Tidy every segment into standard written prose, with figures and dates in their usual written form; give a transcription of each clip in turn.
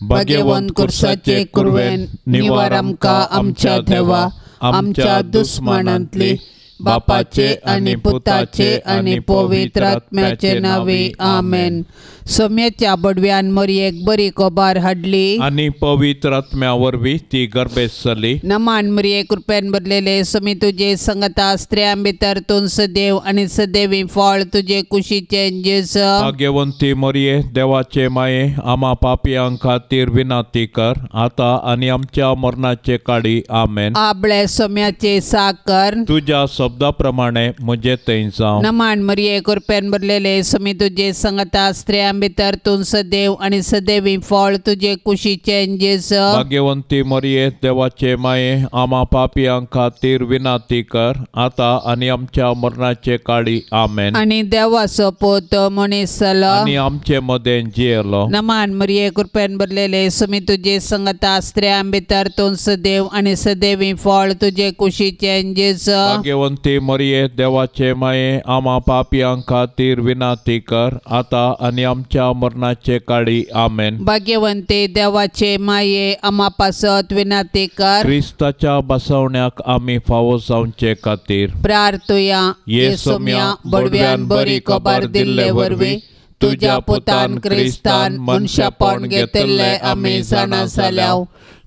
भाग्यवंत कुर्साचे कुरवेन निवार आमकां आमच्या देवा, आमच्या दुस्मनांतली, बापाचे आनी पुताचे आनी पवित्र आत्म्याचे नावे आमेन। सोम्याच्या बडव्यान मरियेक बरी खबर हाडली आनी पवित्र आत्म्या वरवीं ती गर्भेस जाली। नमान मरिये कृपेन भरलेले सोमी तुजे संगता स्त्रियां भितर तूं सदैव आनी सदैवी फळ तुजे कुशीचे जेस। भाग्यवंती मरिये देवाचे माये, आम्हा पापियां खातीर विनाती कर, आता आनी आमच्या मरणाचे काळी आमेन। आबळे सोम्याचे साकर तुझ्या शब्दा प्रमाणे म्हजे थंय जावं। नमान मरिये कृपेन भरलेले सोमी तुजे संगता स्त्रियां भितर तूं सदैव आनी सदैवी फळ तुजे कुशीचे जेस। भाग्यवंती मरिये देवाचे माये, आम्हा पापियां खातीर विनाती कर, आता आनी आमच्या मरणाचे काळी आमेन। आनी देवाचो पूत मनीस जालो आनी आमचे मदें जियेलो। नमान मरिये कृपेन भरलेले सोमी तुजे संगता स्त्रियां भितर तूं सदैव आनी सदैवी फळ तुजे कुशीचे जेस। भाग्यवंती मरिये देवाचे माये, आम्हा पापियां खातीर विनाती कर, आता आनी आमच्या मरणाचे काळी आमेन। भाग्यवंते देवाचे माये, आम्हा पासत विनाती कर, क्रिस्ताच्या बसवण्याक आमी फावो जावचे खातीर प्रार्थुया। येसोम्या बडव्यान बरी खबर दिल्ले वरवीं तुझ्या पुतान क्रिस्तान मनशापण घेतिल्ले आमी जाणा जाल्याव,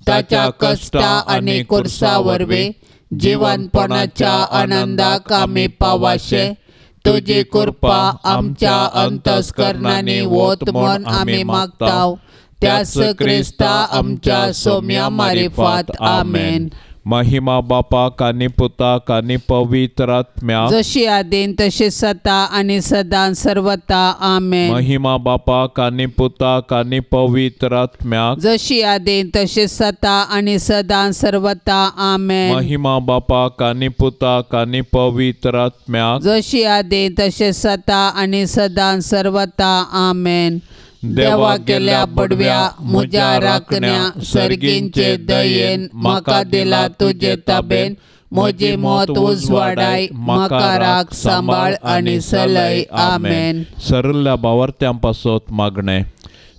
ताच्या कश्टा आनी कुर्सा वरवीं जिवंतपणाच्या आनंदाक आमी पावाशे, तुजी कृपा आमच्या अंतस्करणांनी वोत म्हूण आमी मागताव, त्याच क्रिस्ता आमच्या सोम्या मारिफात आमेन। महिमा बापाक आनी पुताक आनी पवित्र आत्म्याक, जशी आदीन तशी सता आनी सदां सर्वता आमेन। महिमा बापाक आनी पुताक आनी पवित्र आत्म्याक, जशी आदीन तशी सता आनी सदां सर्वता आमेन। महिमा बापाक आनी पुताक आनी पवित्र आत्म्याक, जशी आदीन तशी सता आनी सदां सर्वता आमेन। देवा केल्या बडव्या म्हज्या राखण्या, सर्गींचे दयेन म्हाका दिला तुजे ताबेन, म्हजी मोत उजवाडाय, म्हाका राख सांबाळ आनी सलय आमेन। सरल्या भावार्थ्यां पासत मागणे।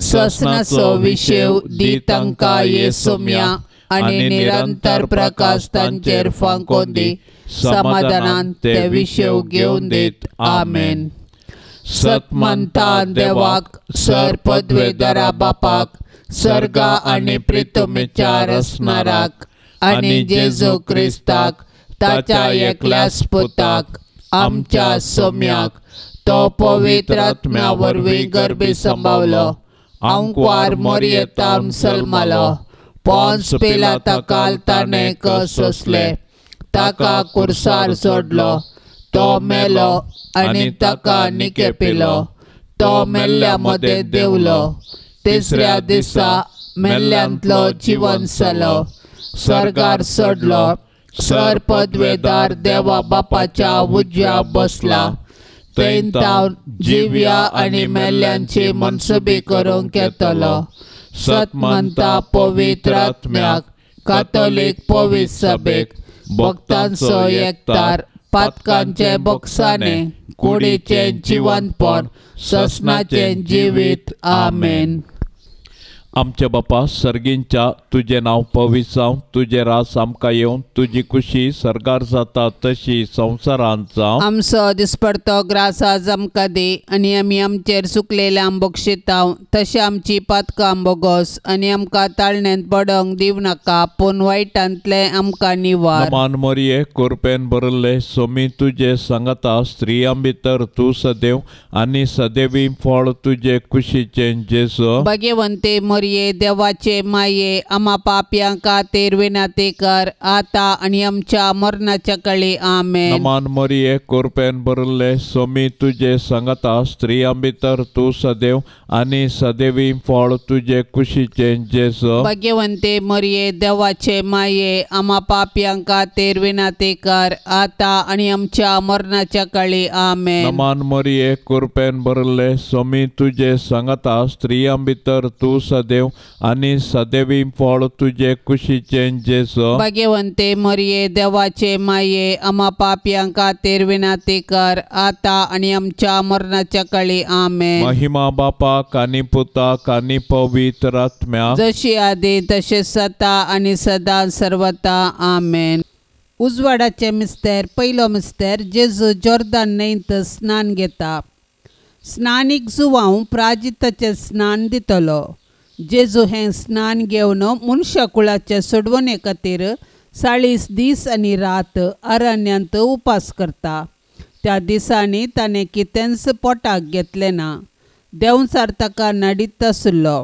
ससनाचो विशेव दी तांकां येसोम्या, आनी निरंतर प्रकाश तांचेर फांकोन दी, समाधानान ते विशेव घेवन दीत आमेन। सत मानता देवाक, सर पदवेदारा बापाक, सर्गा आनी प्रितमेच्या रसनाराक, आनी जेजू क्रिस्ताक, ताच्या एकल्याच पुताक, आमच्या सोम्याक, तो पवित्र आत्म्या वरवीं गर्भी संभावलो, आंकवार मरियेतान सलमलो, पोंस पिलाता काल ताणें सोंसले, ताका कुर्सार सोडलो, तो मेलो आनी ताका निकेपिलो, तो मेल्ल्या मदें देवलो, तिसऱ्या दिसा मेल्ल्यांतलो जिवन जालो, सर्गार चडलो, सर पदवेदार देवा बापाच्या उज्या बसला, थंय तावन जिव्या आनी मेल्ल्यांची मनसुबी करूंक येतलो। सत मानता पवित्र आत्म्याक, कातोलीक पवित्र सभेक, भक्तांचो एकतार, पातकांचे बोगसाणे, कुडीचे जिवंतपण, ससनाचे जिवीत आमेन। आमचे बापा सर्गींच्या, तुझे नाव पवित्र जावं, तुझे रास आमकां येवन, तुजी खुशी सर्गार जाता तशी संवसारांत जावं। आमचो दिसपडतो ग्रास आज आमकां दी, आनी आमी आमचेर चुकलेल्यांक बक्षितांव, तशें आमची पातकां बोगोस, आनी आमकां ताळण्यांत पडोंक दिव नाका, पूण वायटांतले आमकां निवार। नमान मरिये कृपेन भरले सोमी तुजे सांगता स्त्रियां भितर तूं सदैव आनी सदैवी फळ तुजे कुशीचे जेजू। भाग्यवंते मरिये देवाचे माये, आम्हा पाप्यां खातीर विनाती कर, आता आनी आमच्या मरणाच्या काळी आमेन। नमान मरिये कृपेन भरले सोमी तुजे सांगता स्त्रियां भितर तूं सदैव आनी सदैवी फळ तुजे कुशीचे जेजू। भाग्यवंते मरिये देवाचे माये, आम्हा पाप्यां खातीर विनाती कर, आता आनी आमच्या मरणाच्या काळी आमेन। नमान मरिये कृपेन भरले सोमी तुजे सांगता स्त्रियां भितर तूं सदैव सदैव आणि सदैवी फळ तुझे कुशीचे जेसो. भाग्यवंते मरिये देवाचे माये आम्हा पापियां खातीर विनंती कर आता आणि आमच्या मरणाच्या काळी आमेन. महिमा बापाक आणि पुताक आणि पवित्र आत्म्याक जशी आधी तसे सता आणि सदा सर्वता आमेन. उजवाडाचे मिस्तेर पयलो मिस्तेर जेजू जॉर्दान न्हंयेंत स्नान घेता. स्नानीक जुवांव प्राजिताचे स्नान दितलो. जेजू हें स्नान घेवन मनशाकुळाचे सोडवणे खातीर 40 दीस आनी रात अरण्यांत उपास करता. त्या दिसांनी ताणें कितेंच पोटाक घेतलें ना. देंवचार ताका नडीत आसलो.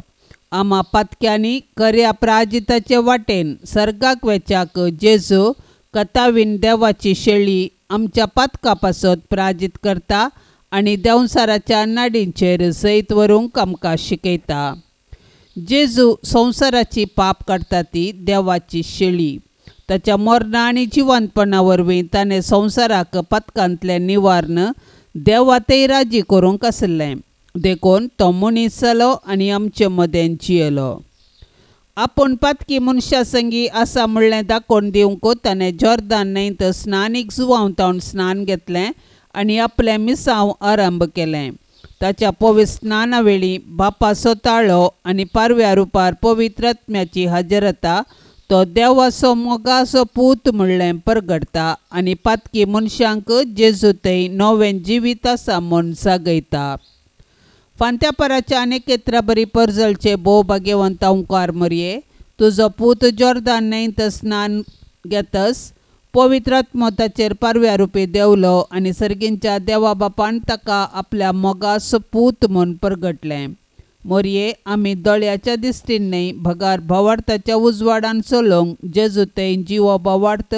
आम्हा पातक्यांनी खऱ्या प्राजिताचे वाटेन सर्गाक वेचाक जेजू कथावीन देवाची शेळी आमच्या पातका पासत प्राजीत करता आनी देंवसाराच्या नाडींचेर सयत व्हरूंक आमकां शिकयता. जेजू संवसाराची पाप काडटा ती देवाची शेळी. ताच्या मरणा आनी जिवंतपणा वरवीं ताणें संवसाराक पातकांतलें निवारण देवातय राजी करूंक आसलें. देखून तो मनीस जालो आनी आमचे मदें जियेलो. आपूण पातकी मनशा संगी आसा म्हणलें दाखोवन दिवंक ताणें जॉर्दान न्हंयेंत स्नानीक जुवांवतावन स्नान घेतलें आनी आपलें मिसांव आरंभ केलें. ताच्या पवित्र स्नाना वेळी बापा सोताळ्ळो आनी पारव्या रुपार पवित्र आत्म्याची हजरता तो देवाचो मोगाचो पूत म्हणलें परगडता आनी पातकी मनशांक जेजू थंय नवें जिवीत आसा म्हूण जागयता. फांत्या पराच्या अनेकेत्रा बरी परजळचे भोव भाग्यवंत ओंकार मरये, तुजो पूत जॉर्दान न्हंयेंत स्नान घेतस पवित्र आत्मो ताचेर पारव्या रुपी देवलो आनी सर्गींच्या देवा बापान ताका आपल्या मोगाचो पूत म्हूण परगटलें. मरये आमी दोळ्याच्या दिश्टीन न्हय भगार भवार्थाच्या उजवाडान चलोवंक जेजू थंय जिवो भवार्थ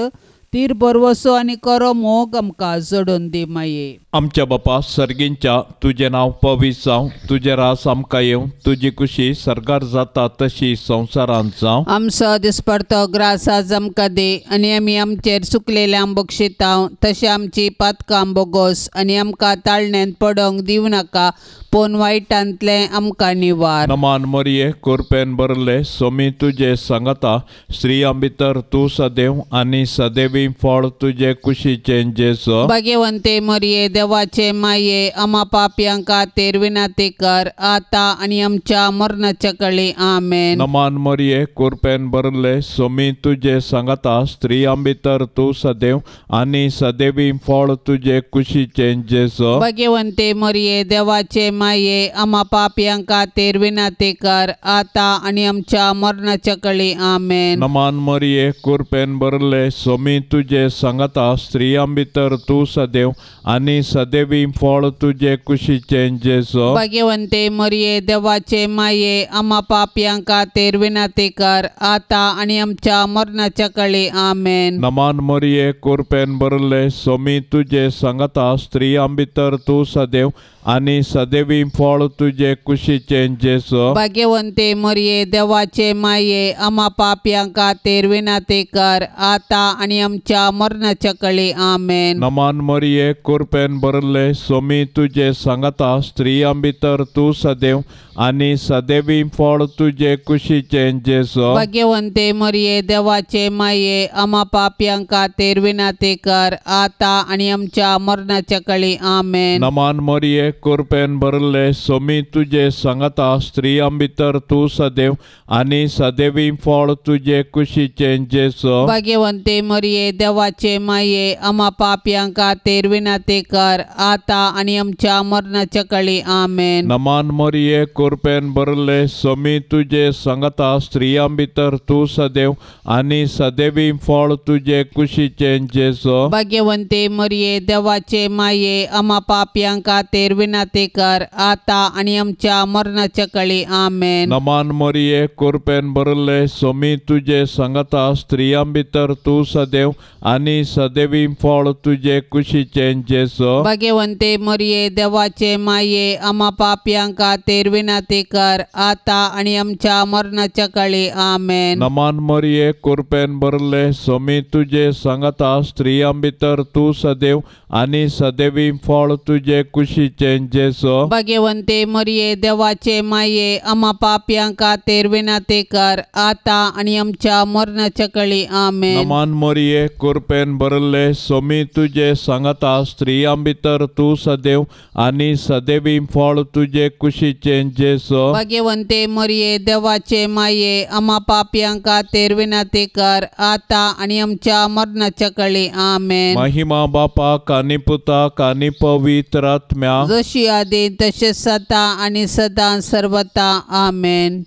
तीर बरवसो आनी करो मोग आमकां जोडून दी माये. आमच्या बापा सर्गींच्या तुझे नाव पवित्र जावं, तुझे रास आमकां येवं, तुजी कुशी सरकार जाता तशी संवसारांत जावं. आमचो दिसपडतो ग्रास आज आमकां दे आनी आमी आमचेर चुकलेल्यांक बक्षितांव तशें आमची पातकां बोगोस आनी आमकां ताळण्यांत पडोवंक दिवं नाका पूण वायटांतलें आमकां निवार. नमान मरिये कोरपेन बरले सोमी तुजे सांगता स्त्रियां भितर तूं सदैव आनी सदैवी फळ तुजे कुशीचे जेसो. भाग्यवंते मरिये देवाचे माये आम्हा पापियां खातीर विनंती कर आता आनी आमच्या मरणाच्या काळी आमेन. नमान मरिये कोरपेन बरले सोमी तुजे सांगता स्त्रियां भितर तूं सदैव आनी सदैवी फळ तुजे कुशीचे जेसो. भाग्यवंते मरिये देवाचे माये आम्हा पापियां खातीर विनंती कर आता आनी आमच्या मरणाच्या काळी आमेन. नमान मरिये कोरपेन बरले सोमी तुजे सांगता स्त्रियां भितर तूं सदैव आनी सदैवी फळ तुजे कुशीचे जेसो. भाग्यवंते मरिये देवाचे माये आम्हा पापियां खातीर विनंती कर आता आनी आमच्या मरणाच्या काळी आमेन. नमान मरिये कोरपेन बरले सोमी तुजे सांगता स्त्रियां भितर तूं सदैव आनी सदैवी फळ तुजे कुशीचे जेसो. भाग्यवंते मरिये देवाचे माये आम्हा पापियां खातीर विनंती कर आता आनी आमच्या मरणाच्या काळी आमेन. नमान मरिये कोरपेन बरले सोमी तुजे सांगता स्त्रियां भितर तूं सदैव आनी सदैवी फळ तुजे कुशीचे जेसो. भाग्यवंते मरिये देवाचे माये आम्हा पापियां खातीर विनंती कर आता आनी आमच्या मरणाच्या काळी आमेन. नमान मरिये कोरपेन बरले सोमी तुजे सांगता स्त्रियां भितर तूं सदैव आनी सदैवी फळ तुजे कुशीचे जेसो. भाग्यवंते मरिये देवाचे माये आम्हा पापियां खातीर विनंती कर आता आनी आमच्या मरणाच्या काळी आमेन. नमान मरिये कोरपेन बरले सोमी तुजे सांगता स्त्रियां भितर तूं सदैव आनी सदैवी फळ तुजे कुशीचे जेसो. भाग्यवंते मरिये देवाचे माये आम्हा पापियां खातीर विनंती कर आता आनी आमच्या मरणाच्या काळी आमेन. नमान मरिये कोरपेन बरले सोमी तुजे सांगता स्त्रियां भितर तूं सदैव आनी सदैवी फळ तुजे कुशीचे जेसो. भाग्यवंते मरिये देवाचे माये आम्हा पापियां खातीर विनंती कर आता आनी आमच्या मरणाच्या काळी आमेन. नमान मरिये कोरपेन बरले सोमी तुजे सांगता स्त्रियां भितर तूं सदैव आनी सदैवी फळ तुजे कुशीचे कुशीचे जेसो भाग्यवंते मरिये देवाचे माये आम्हा पाप्यां खातीर विनंती कर आता आणि आमच्या मरणाच्या कळी आमेन. नमान मरिये कृपेन भरले सोमी तुझे सांगता स्त्रियां भितर तू सदैव आणि सदैवी फळ तुझे कुशीचे जेसो भाग्यवंते मरिये देवाचे माये आम्हा पाप्यां खातीर विनंती कर आता आणि आमच्या मरणाच्या कळी आमेन. महिमा बापाक आणि पुताक आणि पवित्र आत्म्या जशी आधी तसेच आता आणि सदा सर्वता आमेन.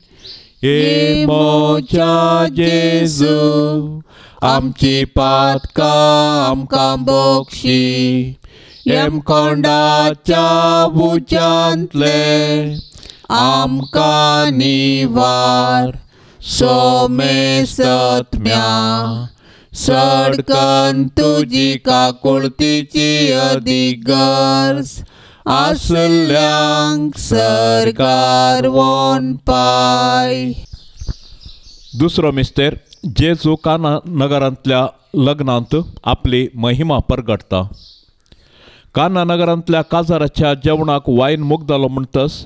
हे मोच्या जेजू आमची पातका आमकां बोक्षी एम कोंडाच्या बुचांतले आमकां निवार सोमे सत्म्या सडकन तुजी काकुळतीची अधिगर्स आसल्यांक सरकार वोन पाय. दुसरो मिस्तेर जेजू काना नगरांतल्या लग्नांत आपली महिमा परगटता. काना नगरांतल्या काजाराच्या जेवणाक वायन मोग जालो म्हणटस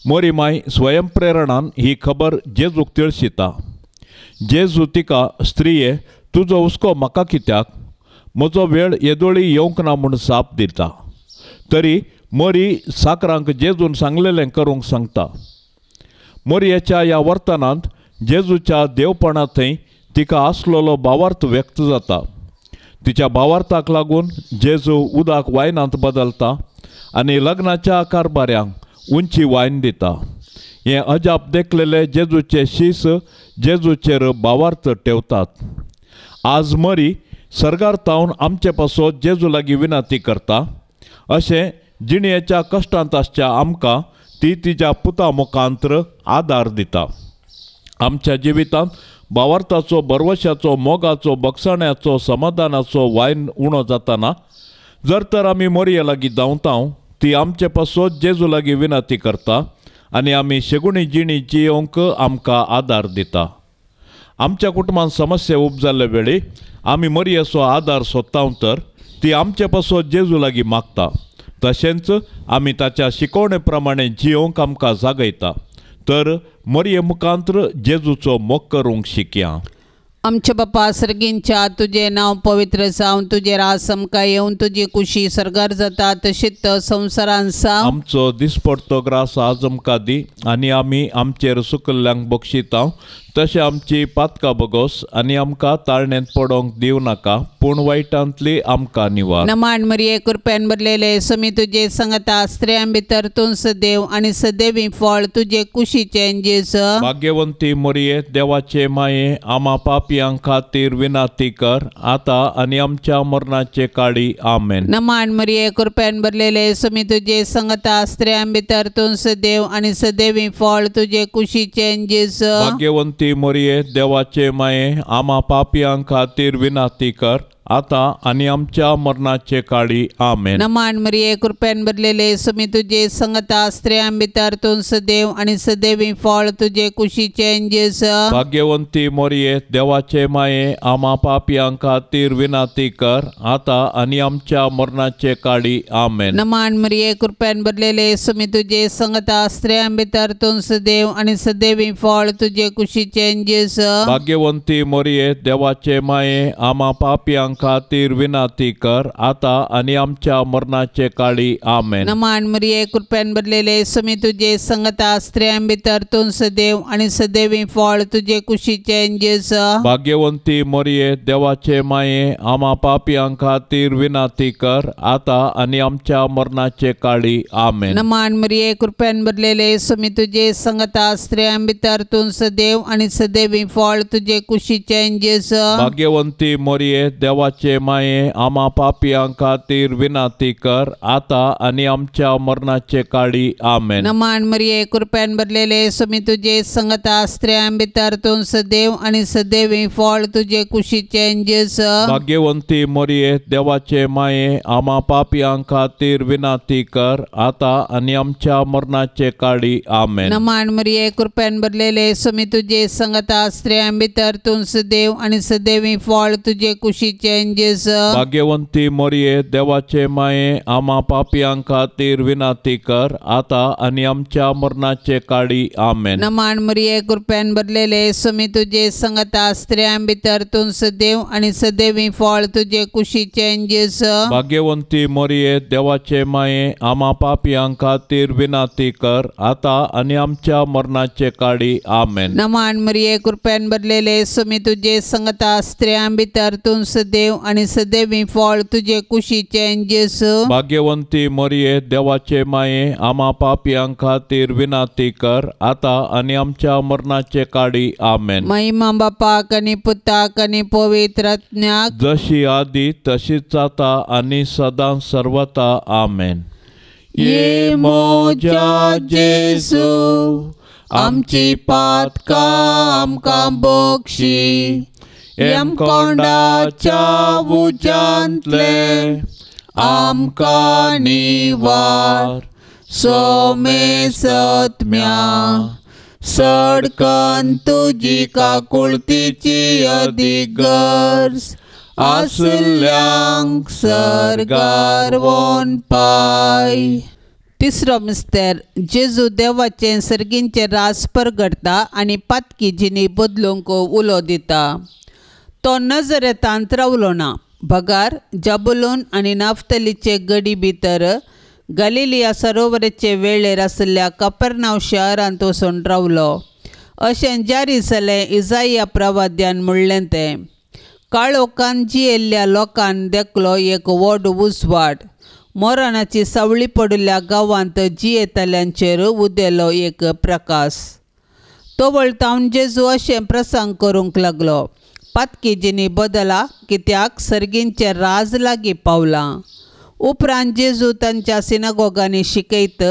मोरीमाय स्वयंप्रेरणान ही खबर जेजूक तिळशिता. जेजू तिका स्त्रिये तुजो हुस्को म्हाका कित्याक म्हजो वेळ येदोळी येवंक ना म्हूण साप दिता. तरी मोरी साकरांक जेजून सांगलेलें करूंक सांगता. मोरयेच्या ह्या वर्तनांत जेजूच्या देवपणा थंय तिका आसलोलो भावार्थ व्यक्त जाता. तिच्या भावार्थाक लागून जेजू उदक वायनांत बदलता आनी लग्नाच्या कारभाऱ्यांक उंची वायन दिता. हें अजाप देखलेले जेजूचे शीस जेजूचेर भावार्थ ठेवतात. आज मरी सर्गार तावन आमचे पासत जेजू लागीं विनंती करता. अशें जिणेच्या कश्टांत आसच्या आमकां ती तिच्या पुता मुखांत्र आदार दिता. आमच्या जिवितांत भावार्थाचो बरवशाचो मोगाचो बक्षण्याचो समाधानाचो वायन उणो जाताना जर तर आमी मोरये लागीं धांवताव ती आमचे पासत जेजू लागीं विनंती करता आनी आमी शेगुणी जिणी जियोंक आमकां आदार दिता. आमच्या कुटुंबांत समस्या उपजाल्ले वेळी आमी मोरयेचो आदार सोदताव तर ती आमचे पासत जेजू लागीं मागता. तशेंच आमी ताच्या शिकवणे प्रमाणे जियोंक आमकां जागयता. तर मोरये मुखांत्र जेजूचो मोग करूंक शिकया. आमच्या बापा सर्गींच्या तुझे नाव पवित्र जावन तुझे रास आमकां येवन तुजी कुशी सरगार जाता तशीच संवसारांत जावं. आमचो दिसपडतो ग्रास आज आमकां दी आनी आमी आमचेर सुकल्ल्यांक बक्षिता तशें आमची पातकां बगोस आनी आमकां ताळणेंत पडोवंक दिवं नाका पूण वायटांतली आमकां निवार. नमान मरिये कृपेन भरलेले समी तुजे सांगता स्त्रियां भितर तूं सदैव आनी सदैवी फळ तुजे कुशीचे जेजू. भाग्यवंती मरिये देवाचे माये आम्हा पापयांक खातीर विनंती कर आता आनी आमच्या मरणाचे काळी आमेन. नमान मरिये कृपेन भरलेले समी तुजे सांगता स्त्रियां भितर तूं सदैव आनी सदैवी फळ तुजे कुशीचे जेजू. भाग्यवंती मरिये देवाचे माये आम्हा पापयांक खातीर विनंती कर आता आनी आमच्या मरणाचे काळी आमेन. नमान मरिये कृपेन भरलेले समी तुजे सांगता स्त्रियां भितर तूं सदैव आनी सदैवी फळ तुजे कुशीचे जेजू. भाग्यवंती मरिये देवाचे माये आम्हा पापयांक खातीर विनंती कर आता आनी आमच्या मरणाचे काळी आमेन. नमान मरिये कृपेन भरलेले समी तुजे सांगता स्त्रियां भितर तूं सदैव आनी सदैवी फळ तुजे कुशीचे जेजू. भाग्यवंती मरिये देवाचे माये आम्हा पापयांक खातीर विनंती कर आता आनी आमच्या मरणाचे काळी आमेन. नमान मरिये कृपेन भरलेले समी तुजे सांगता स्त्रियां भितर तूं सदैव आनी सदैवी फळ तुजे कुशीचे जेजू. भाग्यवंती मरिये देवाचे माये आम्हा पापयांक खातीर विनंती कर आता आनी आमच्या मरणाचे काळी आमेन. नमान मरिये कृपेन भरलेले समी तुजे सांगता स्त्रियां भितर तूं सदैव आनी सदैवी फळ तुजे कुशीचे जेजू. भाग्यवंती मरिये देवाचे माये आम्हा पापयांक खातीर विनंती कर आता आनी आमच्या मरणाचे काळी आमेन. नमान मरिये कृपेन भरलेले समी तुजे सांगता स्त्रियां भितर तूं सदैव आनी सदैवी फळ तुजे कुशीचे जेजू. भाग्यवंती मरिये देवाचे माये आम्हा पापयांक खातीर विनंती कर आता आनी आमच्या मरणाचे काळी आमेन. नमान मरिये कृपेन भरलेले समी तुजे सांगता स्त्रियां भितर तूं सदैव आनी सदैवी फळ तुजे कुशीचे जेजू भाग्यवंती मोरये देवाचे माये आम्हा पापियां खातीर विनाती कर आता आणि आमच्या मरणाचे काळी आमेन. नमान मरिये कृपेन भरलेले सुमी तुझे संगता स्त्रियां भितर तूं सदैव आणि सदैवी फळ तुझे कुशीचे जेजू भाग्यवंती मोरये देवाचे माये आम्हा पापियां खातीर विनाती कर आता आणि आमच्या मरणाचे काळी आमेन. नमान मरिये कृपेन भरलेले सुमी तुझे संगता स्त्रियां भितर तूं सदैव आणि सदैवी फळ तुझे कुशीचे जेजू भाग्यवंती मोरये देवाचे माये आम्हा पापियां खातीर विनाती कर आता आणि आमच्या मरणाचे काळी आमेन. महिमा बापाक आणि पुताक आणि पवित्र आत्म्याक जशी आधी तशीच आता आणि सदा सर्वता आमेन. ये मोजा जेजू आमची पातका आमकां बक्षी एम कोंडाच्या उजांतले आमकां निवार सोमे सत्म्या सडकन तुजी काकुळतीची अधिगर्ज आसल्यांक सरगार वोन पाय. तिसरो मिस्तेर जेजू देवाचे सर्गींचे रास परगडता आनी पातकी जिनी बदलूंक उलो दिता. तो नजरेतांत रावलो ना. भगार जबुलून आनी नाफ्तलीचे गडी भितर गलिलिया सरोवराचे वेळेर आसल्या कपेरनांव शहरांत वचून रावलो. अशें जारी जालें इसाया प्रवाद्यान म्हणलें तें. काळोखान जियेल्ल्या लोकांक देखलो एक व्हड उजवाड. मरणाची सावळी पडिल्ल्या गांवांत जियेतल्यांचेर उदेलो एक प्रकाश. तो वळतावन जेजू अशें प्रसंग करूंक लागलो. पातकी जिनी बदला कित्याक सर्गींचे राज लागीं पावलां. उपरांत जेजू तांच्या सिनागोगांनी शिकयत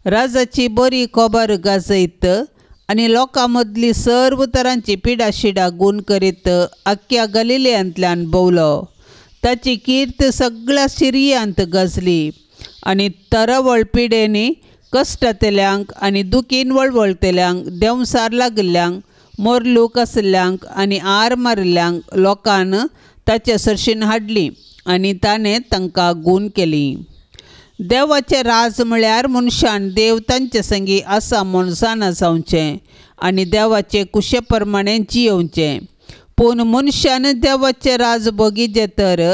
राजाची बरी खबर गाजयत आनी लोकां मदली सर्व तरांची पिडाशिडा गूण करीत आख्ख्या गलिलियांतल्यान भोंवलो. ताची कीर्त सगळ्या सिरियांत गाजली आनी तरावळ पिडेनी कश्टांतल्यांक आनी दुखीन वळवळतेल्यांक देंवसार लागिल्ल्यांक मोरलूक आसल्ल्यांक आनी आर मारिल्ल्यांक लोकांन ताचे सरशीन हाडली आनी ताणें तांकां गूण केली. देवाचें राज म्हळ्यार मनशान देव तांचे संगी आसा म्हूण जाणा जावचें आनी देवाचे कुशे प्रमाणें जियोवचें. पूण मनशान देवाचें राज भोगिचें तर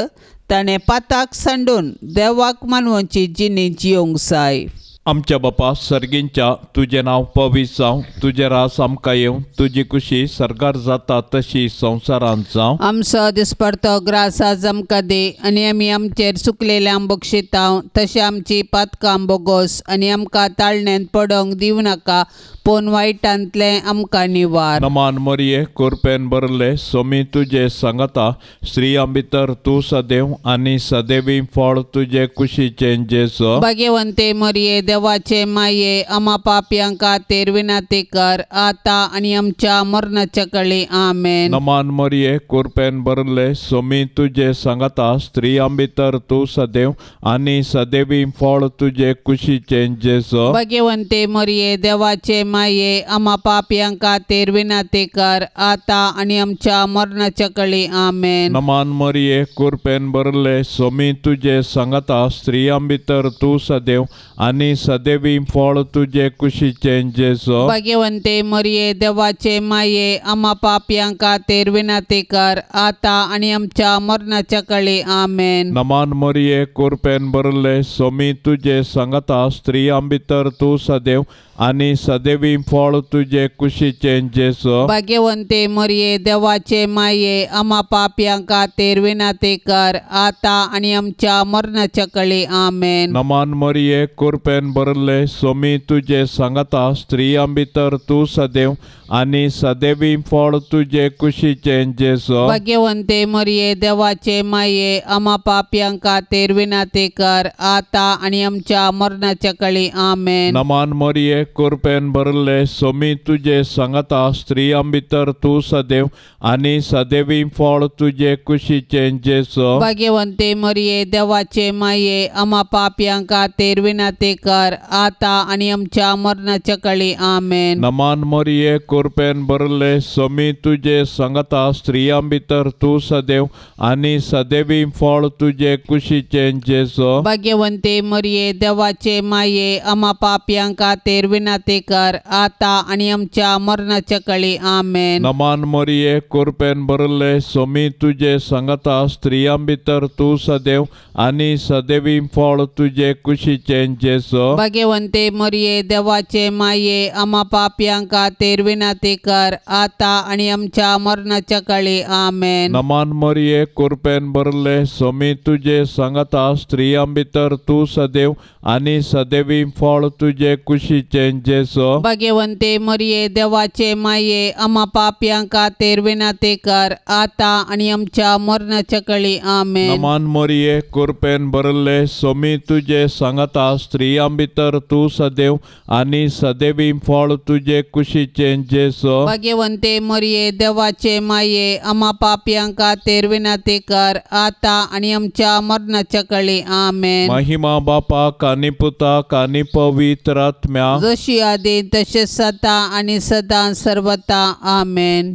ताणें पाताक सांडून देवाक मानवची जिणी जियोंक जाय. आमच्या बापा सर्गींच्या तुझे नाव पवित्र जावं. तुझे रास आमकां येवं. तुजी कुशी सरकार जाता तशी संवसारांत जावं. आमचो दिसपडतो ग्रास आज आमकां दे आनी आमी आमचेर चुकलेल्यांक बक्षितांव तशें आमची पातकां बोगोस आनी आमकां ताळण्यांत पडोंक दिवं नाका पूण वायटांतलें आमकां निवार. नमान मोरये कृपेन भरले सोमी तुजे सांगता स्त्रियां भितर तूं सदैव आनी सदैवी फळ तुजे कुशीचे जेजू. भाग्यवंते मोरये देवाचे माये आम्हा पापियां खातीर विनाती कर आता आनी आमच्या मरणाच्या काळी आमेन. नमान मोरये कृपेन भरले सोमी तुजे सांगता स्त्रियां भितर तूं सदैव आनी सदैवी फळ तुजे कुशीचे जेजू. भाग्यवंते मोरये देवाचे माये आम्हा पापियां खातीर विनाती कर आता आनी आमच्या मरणाच्या काळी आमेन. नमान मोरये कृपेन भरले सोमी तुजे सांगता स्त्रियां भितर तूं सदैव आनी सदैवी फळ तुजे कुशीचे जेजू. भाग्यवंते मोरये देवाचे माये आम्हा पापियां खातीर विनाती कर आता आनी आमच्या मरणाच्या काळी आमेन. नमान मोरये कृपेन भरले सोमी तुजे सांगता स्त्रियां भितर तूं सदैव आनी सदैवी फळ तुजे कुशीचे जेजू. भाग्यवंते मोरये देवाचे माये आम्हा पापियां खातीर विनाती कर आता आनी आमच्या मरणाच्या काळी आमेन. नमान मोरये कृपेन भरले सोमी तुजे सांगता स्त्रियां भितर तूं सदैव आनी सदैवी फळ तुजे कुशीचे जेजू. भाग्यवंते मोरये देवाचे माये आम्हा पापियां खातीर विनाती कर आता आनी आमच्या मरणाच्या काळी आमेन. नमान मोरये कृपेन भरले भरले सोमी तुझे सांगता स्त्रियां भितर तूं सदैव आनी सदैवी फळ तुझे कुशीचे जेसो भाग्यवंते मरिये देवाचे माये आम्हा पाप्यांका तेरविनाते कर आता आणि आमच्या मरणाच्या काळी आमेन. नमान मरिये कृपेन भरले सोमी तुझे सांगता स्त्रियां भितर तूं सदैव आनी सदैवी फळ तुझे कुशीचे जेसो भाग्यवंते मरिये देवाचे माये आम्हा पाप्यांका तेरविनाते कर आता आणि आमच्या मरणाच्या काळी आमेन. नमान मरिये कृपेन भरले सोमी तुझे सांगता स्त्रियां भितर तूं सदैव आनी सदैवी फळ तुझे कुशीचे जेसो भाग्यवंते मरिये देवाचे माये आम्हा पाप्यांका तेरविनाते कर आता आणि आमच्या मरणाच्या काळी आमेन. नमान मरिये कृपेन भरले सोमी तुझे सांगता स्त्रियां भितर तूं सदैव आनी सदैवी फळ तुझे कुशीचे जेसो भाग्यवंते मरिये देवाचे माये आम्हा पाप्यांका तेरविनाते कर आता आणि आमच्या मरणाच्या काळी आमेन. नमान मरिये कृपेन भरले सोमी तुझे सांगता स्त्रियां भितर तूं सदैव आनी सदैवी फळ तुझे कुशीचे जेसो भाग्यवंते मरिये देवाचे माये आम्हा पाप्यांका तेरविनाते कर आता आणि आमच्या मरणाच्या काळी आमेन. महिमा बापाक आनी पुताक आनी पवित्र आत्म्या जशी आदी तसेच आता आणि सदा सर्वता आमेन.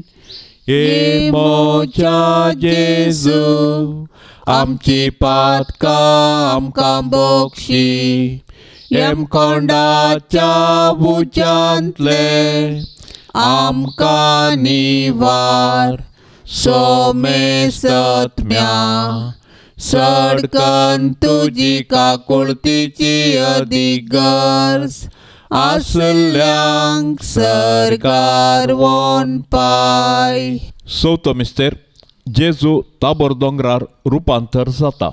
हे मोच्या जेजू आमची पातकां आमकां बोक्षी एम कोंडाच्या उच्यांतले आमकां निवार सोमे सत्म्या सडकन तुजी काकुळतीची अधिगर्ज आसल्यांक सरकार वोन पाय. चवथो मिस्तेर जेजू ताबोर दोंगरार रुपांतर जाता.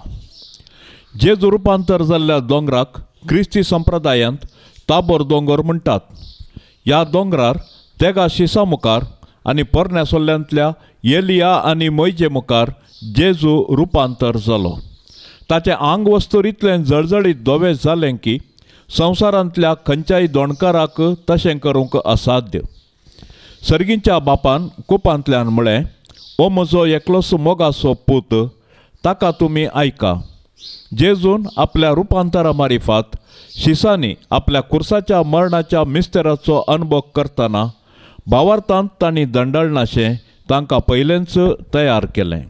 जेजू रुपांतर जाल्ल्या दोंगराक क्रिस्ती संप्रदायांत ताबोर दोंगर म्हणटात. ह्या दोंगरार तेगा शिसा मुखार आनी पोरण्या सोल्ल्यांतल्या एलिया आनी मोइजे मुखार जेजू रुपांतर जालो. ताचें आंग वस्तूर इतलें जळजळीत धोवें जालें की संवसारांतल्या खंयच्याय दोणकाराक तशें करूंक असाध्य. सर्गींच्या बापान कुपांतल्यान म्हळें, ओ म्हजो एकलोसो मोगाचो पूत, ताका तुमी आयका. जेजून आपल्या रुपांतरा मारिफात शिसांनी आपल्या कुर्साच्या मरणाच्या मिस्तेराचो अनुभव करतना भावार्थांत तांणी दंडळनाशें तांकां पयलेंच तयार केलें.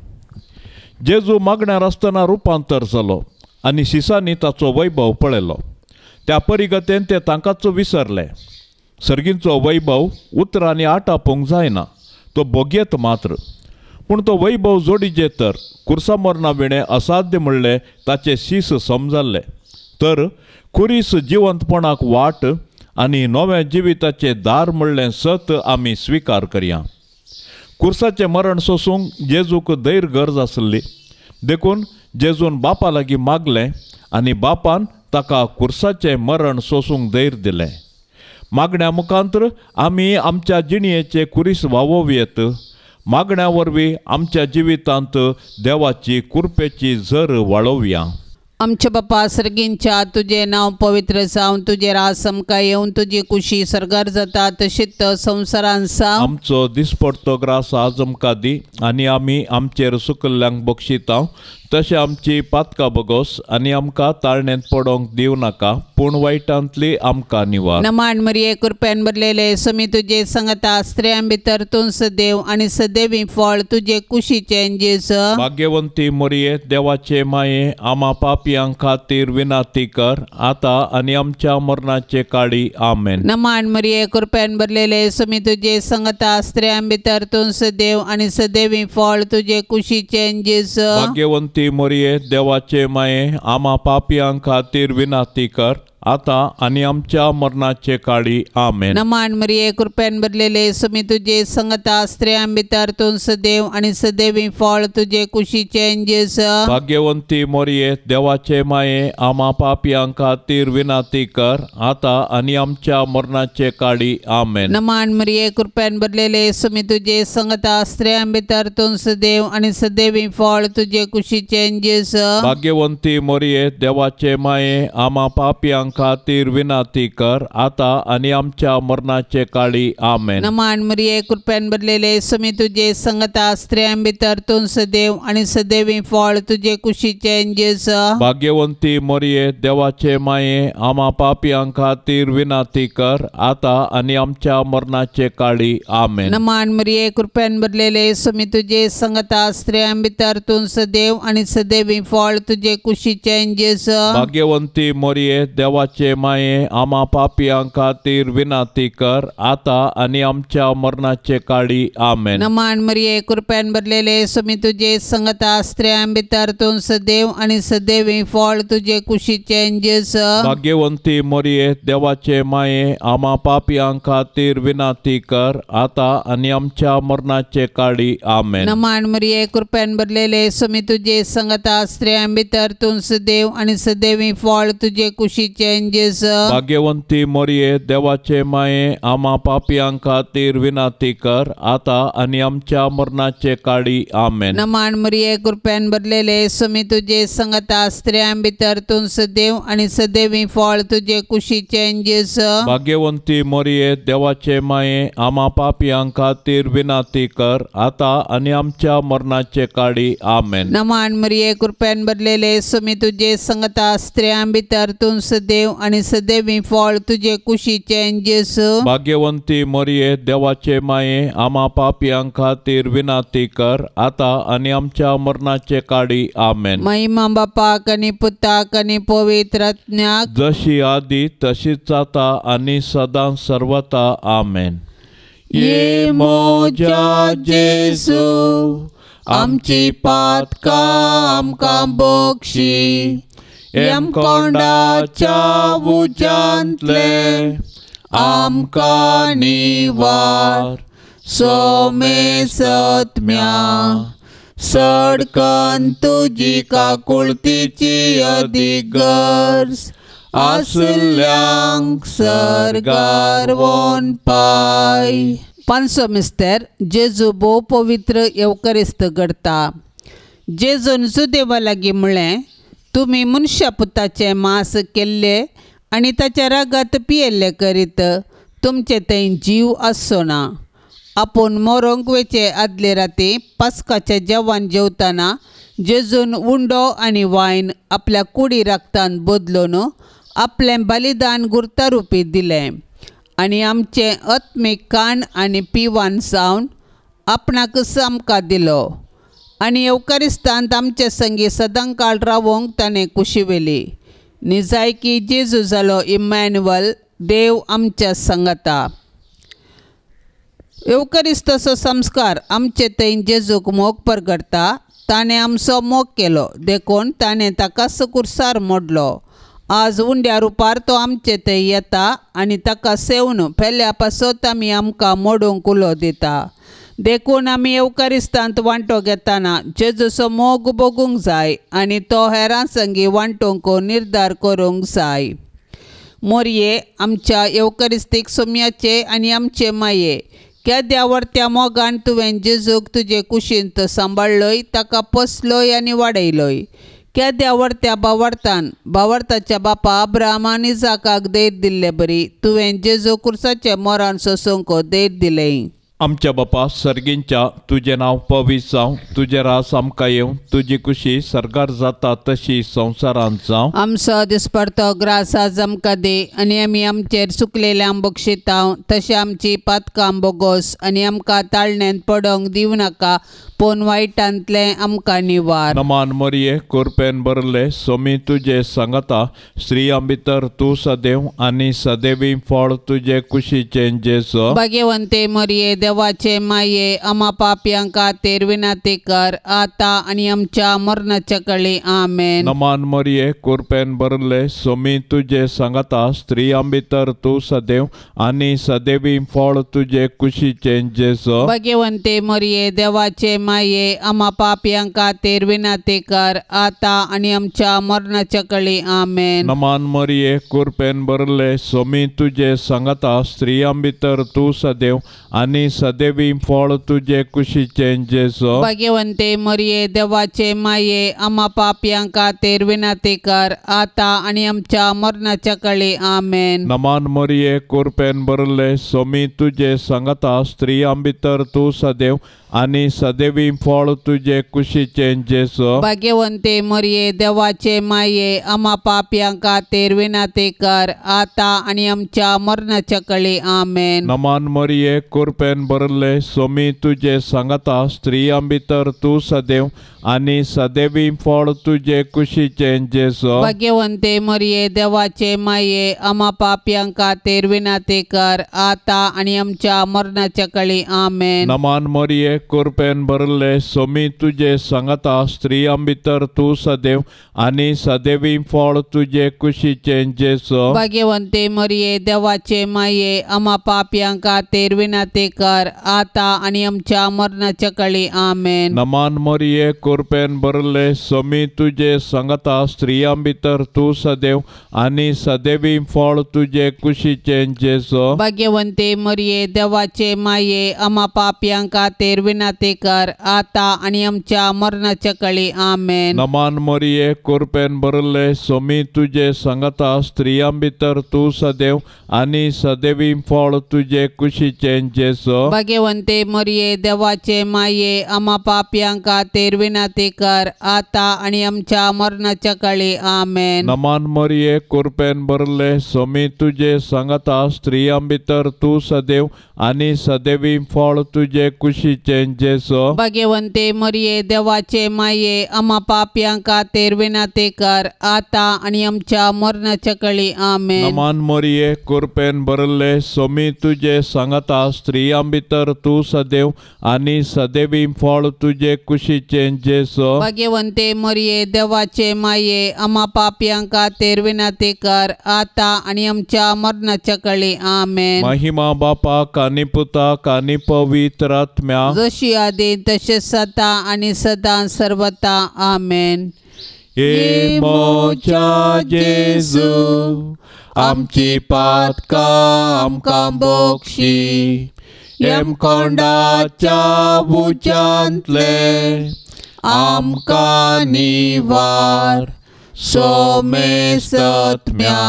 जेजू मागण्यार आसतना रुपांतर जालो आनी शिसांनी ताचो वैभव पळयलो. त्या परिगतेन ते तांकांच विसरले. सर्गींचो वैभव उतरांनी आटापूंक जायना, तो बोगयेत मात्र. पूण तो वैभव जोडिजे तर कुर्सा मरणा विणें असाध्य म्हणलें ताचे शीस समजल्ले. तर खुरीस जिवंतपणाक वाट आनी नव्या जिविताचें दार म्हणलें सत आमी स्विकार करया. कुर्साचें मरण सोसूंक जेजूक धैर्य गरज आसली. देखून जेजून बापा लागीं मागलें आनी बापान ताका कुर्साचें मरण सोसूंक धैर्य दिलें. मागण्या मुखांतर आमी आमच्या जिणयेचे कुरीस वावोवयेत. मागण्या वरवीं आमच्या जिवितांत देवाची कृपेची झर वाळोवया. आमच्या बापा सर्गींच्या तुझे नाव पवित्र जावन तुझे रास आमकां येवन तुजी कुशी सरगार जाता तशीच संवसारांत जावं. आमचो दिसपडतो ग्रास आज आमकां दी आनी आमी आमचेर सुकल्ल्यांक बक्षिता. तशें आमची पातकां बगोस आनी आमकां ताळणेंत पडोवंक दिवं नाका, पूण वायटांतली आमकां निवार. नमान मरिये कृपेन भरलेले समी तुजे सांगता स्त्रियां भितर तूं सदैव आनी सदैवी फळ तुजे कुशीचें जेजू. भाग्यवंती मरिये देवाचे माये आम्हा पापयां खातीर विनाती कर आता आनी आमच्या मरणाचे काळी आमेन. नमान मरिये कृपेन भरलेले समी तुजे सांगता स्त्रियां भितर तूं सदैव आनी सदैवी फळ तुजे कुशीचें जेजू. भाग्यवंती मरिये देवाचे माये आम्हा पापयां खातीर विनाती कर आता आनी आमच्या मरणाचे काळी आमेन. नमान मरिये कृपेन भरलेले समी तुजे सांगता स्त्रियां भितर तूं सदैव आनी सदैवी फळ तुजे कुशीचें जेजू. भाग्यवंती मरिये देवाचे माये आम्हा पापयां खातीर विनाती कर आता आनी आमच्या मरणाचे काळी आमेन. नमान मरिये कृपेन भरलेले समी तुजे सांगता स्त्रियां भितर तूं सदैव आनी सदैवी फळ तुजे कुशीचें जेजू. भाग्यवंती मरिये देवाचे माये आम्हा पापयां खातीर विनाती कर, आता आणि आमच्या मरणाचे काळी. आमेन. नमान मरिये कृपेन भरलेले सुमी तुझे संगता स्त्रियां भितर तूं सदैव आणि सदैवी फळ तुझे कुशीचे जेस. भाग्यवंती मरिये देवाचे माये, आम्हा पापियां खातीर विनाती कर, आता आणि आमच्या मरणाचे काळी. आमेन. नमान मरिये कृपेन भरलेले सुमी तुझे संगता स्त्रियां भितर तूं सदैव आणि सदैवी फळ तुझे कुशीचे जेस. भाग्यवंती मरिये देवाचे माये, आम्हा पापियां खातीर विनाती कर, आता आणि आमच्या मरणाचे काळी. आमेन. नमान मरिये कृपेन भरलेले सुमी तुझे संगता स्त्रियां भितर तूं सदैव आणि सदैवी फळ तुझे कुशीचे जेस. भाग्यवंती मरिये देवाचे माये, आम्हा पापियां खातीर विनाती कर, आता आणि आमच्या मरणाचे काळी. आमेन. नमान मरिये कृपेन भरलेले सुमी तुझे संगता स्त्रियां भितर तूं सदैव आणि सदैवी फळ तुझे कुशीचे जेस. भाग्यवंती मरिये देवाचे माये, आम्हा पापियां खातीर विनाती कर, आता आणि आमच्या मरणाचे काळी. आमेन. नमान मरिये कृपेन भरलेले सुमी तुझे संगता स्त्रियां भितर तूं सदैव आणि सदैवी फळ तुझे कुशीचे जेस. भाग्यवंती मरिये देवाचे माये, आम्हा पापियां खातीर विनाती कर, आता आणि आमच्या मरणाचे काळी. आमेन. नमान मरिये कृपेन भरलेले सुमी तुझे संगता स्त्रियां भितर तूं सदैव आणि सदैवी फळ तुझे कुशीचे जेस. भाग्यवंती मरिये देवाचे माये, आम्हा पापियां खातीर विनाती कर, आता आणि आमच्या मरणाचे काळी. आमेन. महिमा बापाक आणि पुताक आणि पवित्र आत्म्याक, जशी आधी तशीच आता आणि सदा सर्वता. आमेन. ये मोजा जेसू आमची पातका आमकां बक्षी, एम कोंडाच्या उजांतले आमकां निवार. सोमे सत्म्या सडकन तुजी काकुळतीची अधिगर्स, आसल्यांक सरगार वोन पाय. पांचसो मिस्तेर जेजू भोव पवित्र येवकरिस्त घडता. जेजून सुदेवा लागीं म्हळें, तुमी मनशा पुताचें मांस केल्ले आनी ताच्या रागात पियेल्ले करीत तुमचे थंय जीव आसचो ना. आपूण मरोंक वेचे आदले राती पास्काच्या जेवण जेवतना जेजून उंडो आनी वायन आपल्या कुडी रक्तान बदलून आपलें बलिदान गुर्ता रुपी दिलें आनी आमचे आत्मीक कान आनी पिवान सावन आपणाक आमकां दिलो. आनी येवकारिस्तांत आमचे संगी सदांकाळ रावोंक ताणें कुशिवेली. निजाय की जेजू जालो इमॅन्युअल, देव आमच्या संगता. येवकारिस्ताचो संस्कार आमचे थंय जेजूक मोग परगडटा. ताणें आमचो मोग केलो देखून ताणें ताका सकुरसार मोडलो. आज उंड्या रुपार तो आमचे थंय येता आनी ताका सेवन फेल्या पासत आमी आमकां मोडूंक उलो दिता. देखून आमी येवकारिस्तांत वांटो घेतना जेजूचो मोग बगूंक जाय आनी तो हेरां संगी वांटूंक निर्धार करूंक जाय. मोरये आमच्या येवकारिस्तीक सुमयाचे आनी आमचे माये, केद्या व्हरत्या मोगान तुवें जेजूक तुजे कुशींत सांबाळलोय, ताका पोसलोय आनी वाडयलोय. केद्या व्हरत्या भावार्थाच्या बापा अब्राहमान इजाकाक देर दिल्ले बरी तुवें जेजू कुर्साचे मोरान सोसूंक देर दिलें. आमच्या बापा सर्गींच्या तुझे नाव पवित्र जावं, तुझे रास आमकां येवं, तुजी खुशी सरकार जाता तशी संवसारांत जावं. आमचो दिसपडतो ग्रास आज आमकां दे आनी आमी आमचेर चुकलेल्यांक बक्षितांव, तशें आमची पातकां बोगोस आनी आमकां ताळण्यांत पडोंक दिवं नाका, पूण वायटांतले आमकां निवार. नमान मरिये कृपेन भरले सोमी तुजे सांगता, स्त्रियां भितर तूं सदैव आनी सदैवी फळ तुजे कुशीचे जेजू. भाग्यवंते मरिये देवाचे माये, आम्हा पापयां खातीर विनाती कर, आता आनी आमच्या मरणाच्या काळी. आमेन. नमान मरिये कृपेन भरले सोमी तुजे सांगता, स्त्रियां भितर तूं सदैव आनी सदैवी फळ तुजे कुशीचे जेजू. भाग्यवंते मरिये देवाचे माये, आम्हा पापयां खातीर विनाती कर, आता आनी आमच्या मरणाच्या काळी. आमेन. नमान मरिये कृपेन भरले सोमी तुजे सांगता, स्त्रियां भितर तूं सदैव आनी सदैवी फळ तुझे कुशीचे जेसो भाग्यवंते मरिये देवाचे माये आम्हा पापियांका तेरविनाते कर आता आणि आमच्या मरणाच्या काळी आमेन. नमान मरिये कृपेन भरले सोमी तुझे संगता स्त्रियां भितर तू सदैव आणि सदैवी फळ तुझे कुशीचे जेसो भाग्यवंते मरिये देवाचे माये आम्हा पापियांका तेरविनाते कर आता आणि आमच्या मरणाच्या काळी आमेन. नमान मरिये कृपेन भरले सोमी तुझे संगता स्त्रियां भितर तू सदैव आणि सदैवी फळ तुझे कुशीचे जेसो भाग्यवंते मरिये देवाचे माये आम्हा पापियांका तेरविनाते कर आता आणि आमच्या मरणाच्या काळी आमेन. नमान मरिये कृपेन भरले सोमी तुझे संगता स्त्रियां भितर तू सदैव आणि सदैवी फळ तुझे कुशीचे जेसो भाग्यवंते मरिये देवाचे माये आम्हा पापियांका तेरविनाते कर आता आणि आमच्या मरणाच्या काळी आमेन. नमान मरिये कृपेन भरले सोमी तुझे संगता स्त्रियां भितर तू सदैव आणि सदैवी फळ तुझे कुशीचे जेसो भाग्यवंते मरिये देवाचे माये आम्हा पापियांका तेरविनाते कर आता आणि आमच्या मरणाच्या काळी आमेन. नमान मरिये कृपेन भरले सोमी तुझे संगता स्त्रियां भितर तू सदैव आणि सदैवी फळ तुझे कुशीचे जेसो भाग्यवंते मरिये देवाचे माये आम्हा पापियांका तेरविनाते कर आता आणि आमच्या मरणाच्या काळी आमेन. नमान मरिये कृपेन भरले सोमी तुझे संगता स्त्रियां भितर तू सदैव आणि सदैवी फळ तुझे कुशीचे जेसो भाग्यवंते मरिये देवाचे माये आम्हा पापियांका तेरविनाते कर आता आणि आमच्या मरणाच्या काळी आमेन. नमान मरिये कृपेन भरले सोमी तुझे संगता स्त्रियां भितर तू सदैव आणि सदैवी फळ तुझे कुशीचे जेसो भाग्यवंते मरिये देवाचे माये आम्हा पापियांका तेरविनाते कर आता आणि आमच्या मरणाच्या काळी आमेन. महिमा बापा कानी पुता कानी पवित्रात्म्या जशी आधी तसेच आता आणि सदा सर्वता आमेन. हे मोच्या जेजू आमची पातका आमकां बोक्षी एम कोंडाच्या उच्चांतले आमकां निवार सोमे सत्म्या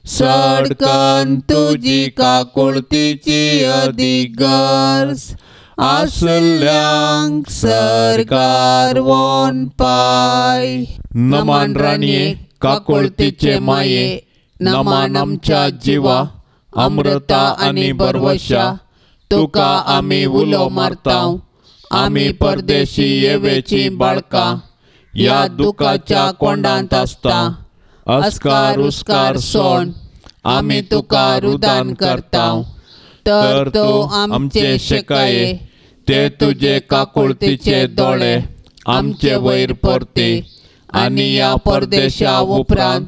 सडकन तुजी काकुळतीची अधिगर्स आसल्यांक सरकार वोन पाय. नमान राणये काकुळतीचे माये नमान आमच्या जिवा अमृता आणि बरवशा तुका आमी उलो मारताव. आमी परदेशी येवेची बाळका या दुखाच्या कोंडांत आसता अस्कार उस्कार सोन आमी तुका रुदान करताव. तर तो आमचे शेकाये ते तुझे काकुळतीचे दोळे आमचे वयर परते आणि या परदेशा उपरांत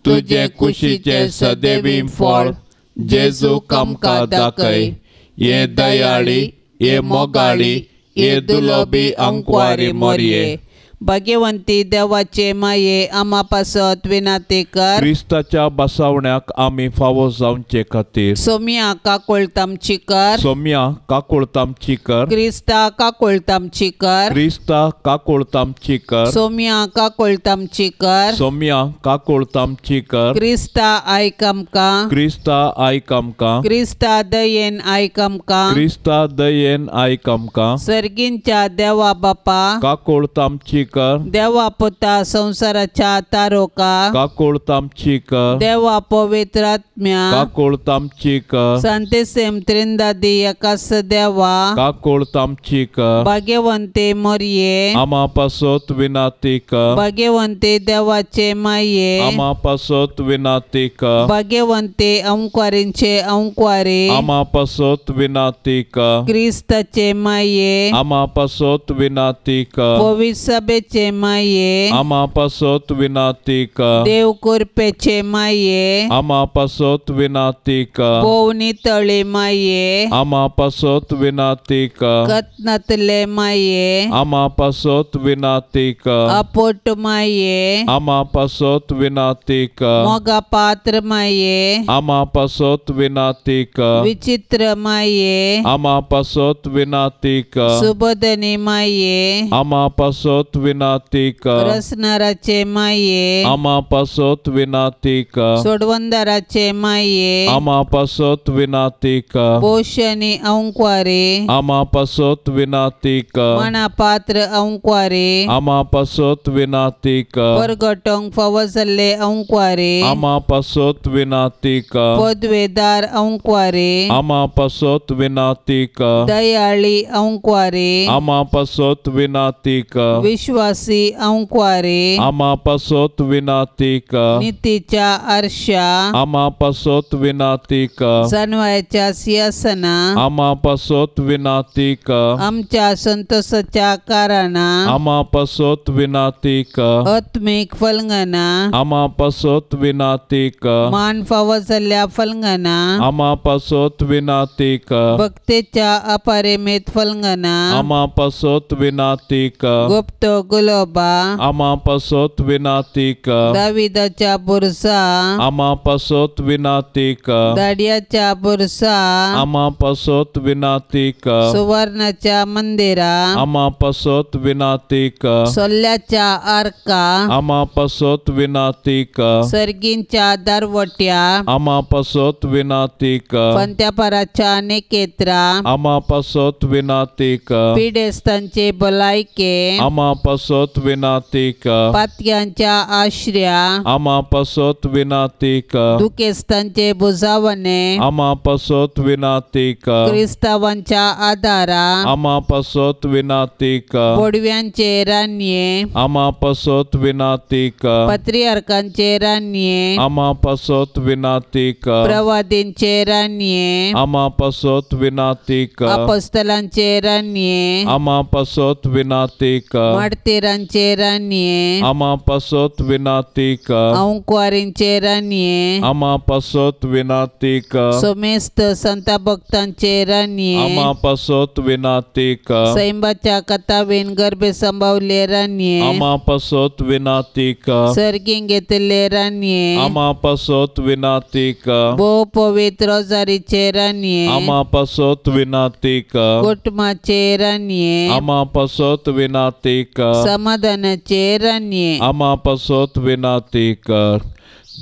तुझे कुशीचे सदैवी फळ जेजूक आमकां दाखय. ये दयाळी ये मोगाळी ये दुलोबी अंकवारी मोरये. भाग्यवंती देवाचे माये आम्हा पासत विनाते कर. क्रिस्ताच्या बसावण्याक आमी फावो जावचे खातीर सोम्या काकुळतामची कर. सोम्या काकुळतामची कर. क्रिस्ता काकुळतामची कर. क्रिस्ता काकुळतामची कर. सोम्या काकुळतामची कर. सोम्या काकुळतामची कर. क्रिस्ता आयक आमकां. क्रिस्ता आयक आमकां. क्रिस्ता दयेन आयक आमकां. क्रिस्ता दयेन आयक आमकां. सर्गींच्या देवा बापा काकुळतामची कर. देवा पुता संसाराच्या तारोका काकुळतामची कर. देवा पवित्र आत्म्या काकुळतामची कर. सांतेसेम त्रिंदादी एकास देवा काकुळतामची कर. भाग्यवंते मरिये आमा पासत विनाती कर. भाग्यवंते देवाचे माये आमा पासत विनाती कर. भाग्यवंते अंकवारींचे अंकवारी आमा पासत विनाती कर. क्रिस्ताचे माये आमा पासत विनाती कर. पवित्र सभेचे कुरपेचे माये आमा पासत विनाती कर देव कुरपेचे माये आमा पासत विनाती कर पोवनी तळी माये आमा पासत विनाती कर कतनतले माये आमा पासत विनाती कर अपोट माये आमा पासत विनाती कर मोगा पात्र माये आमा पासत विनाती कर विचित्र माये आमा पासत विनाती कर सुबोधनी माये आमा पासत विनाती कर रसनाराचे माये आमा पासत विनाती कर सोडवंदराचे माये आमा पासत विनाती कर पोषणी अंक्वारे आमा पासत विनाती कर मना पात्र अंक्वारे आमा पासत विनाती कर परगटोंग फवसले अंक्वारे आमा पासत विनाती कर पदवेदार अंक्वारे आमा पासत विनाती कर दयाळी अंक्वारे आमा पासत विनाती कर विश्वासी अंक्वारे आमा पासत विनाती कर नीतीच्या आरशा आमा पासत विनाती कर सन्वयाच्या सिंहासना आमा पासत विनाती कर आमच्या संतोषाच्या कारणा आमा पासत विनाती कर आत्मिक फलंगना आमा पासत विनाती कर मान फवसल्या फलंगना आमा पासत विनाती कर भक्तेच्या अपरिमित फलंगना आमा पासत विनाती कर गुप्त गुलोबा आमा पासत विनाती कर दाविदाच्या बुरसा आमा पासत विनाती कर दाडियाच्या बुरसा आमा पासत विनाती कर सुवर्णाच्या मंदिरा आमा पासत विनाती कर सोल्ल्याच्या आर्का आमा पासत विनाती कर सर्गींच्या दारवट्या आमा पासत विनाती कर पंत्यापराच्या नेकेत्रा आमा पासत विनाती कर पिडेस्तांचे भलायके आमा पासत विनाती कर पातक्यांच्या आश्रया आमा पासत विनाती कर दुखेस्तांचे बुजावणे आमा पासत विनाती कर क्रिस्तावांच्या आधारा आमा पासत विनाती कर पोडव्यांचे रान्ये आमा पासत विनाती कर पत्रियार्कांचे रान्ये आमा पासत विनाती कर प्रवादींचे रान्ये आमा पासत विनाती कर अपस्तलांचे रान्ये आमा पासत विनाती कर माडतेरांचे रान्ये आमा पासत विनाती कर अंकुवारींचे रान्ये आमा पासत विनाती कर सोमेस्त संता भक्तांचे रान्ये आमा पासत विनाती कर सैंबाच्या कथावेन गर्भे संभावले रान्ये आमा पासत विनाती कर सर्गीं घेतले रान्ये आमा पासत विनाती कर भोव पवित्र रोजारीचे रान्ये आमा पासत विनाती कर कुटुंबाचे रान्ये आमा पासत विनाती कर समाधानाचे रान्ये आमा पासत विनाती कर